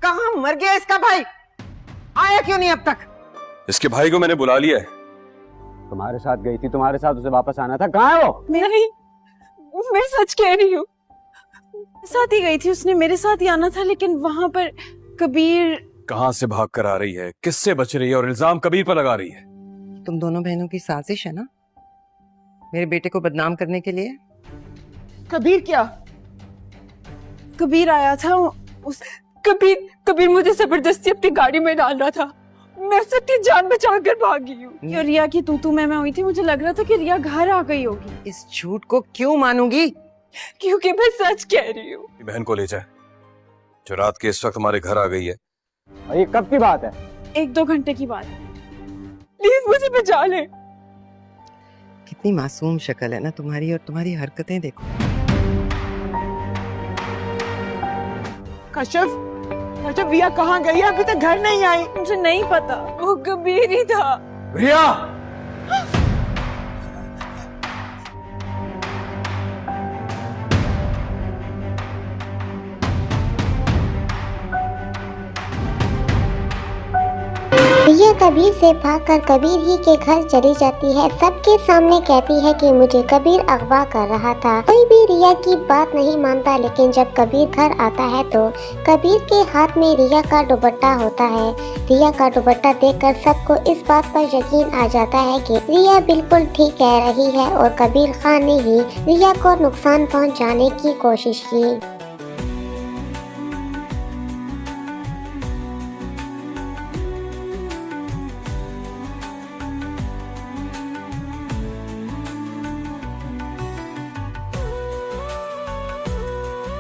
कहाँ मर गया इसका भाई? आया क्यों नहीं अब तक? इसके भाई को मैंने बुला लिया है। तुम्हारे साथ गई थी, तुम्हारे साथ उसे वापस आना था, कहाँ है वो? नहीं, मैं सच कह रही हूँ, साथ ही गई थी, उसने मेरे साथ ही आना था, लेकिन वहां पर कबीर। कहाँ से भाग कर आ रही है, किससे बच रही है और इल्जाम कबीर पर लगा रही है? तुम दोनों बहनों की साजिश है ना, मेरे बेटे को बदनाम करने के लिए? कबीर क्या? कबीर आया था, कबीर मुझे जबरदस्ती अपनी गाड़ी में डाल रहा था, मैं उससे अपनी जान बचाकर भागी हूँ। रिया की तू मैं हुई थी, मुझे लग रहा था कि रिया घर आ गई होगी। इस झूठ को क्यों मानूंगी? क्योंकि मैं सच कह रही हूँ। बहन को ले जाए, जो रात के इस वक्त हमारे घर आ गई है। और ये कब की बात है? 1-2 घंटे की बात। प्लीज मुझे बचा ले। कितनी मासूम शक्ल है ना तुम्हारी, और तुम्हारी हरकतें देखो। कश्यप रिया कहाँ गई है? अभी तक घर नहीं आई। मुझे नहीं पता, वो कबीर ही था। रिया! रिया कबीर से भागकर कबीर ही के घर चली जाती है। सबके सामने कहती है कि मुझे कबीर अगवा कर रहा था। कोई भी रिया की बात नहीं मानता, लेकिन जब कबीर घर आता है तो कबीर के हाथ में रिया का दुपट्टा होता है। रिया का दुपट्टा देखकर सबको इस बात पर यकीन आ जाता है कि रिया बिल्कुल ठीक कह रही है और कबीर खान ने ही रिया को नुकसान पहुँचाने की कोशिश की।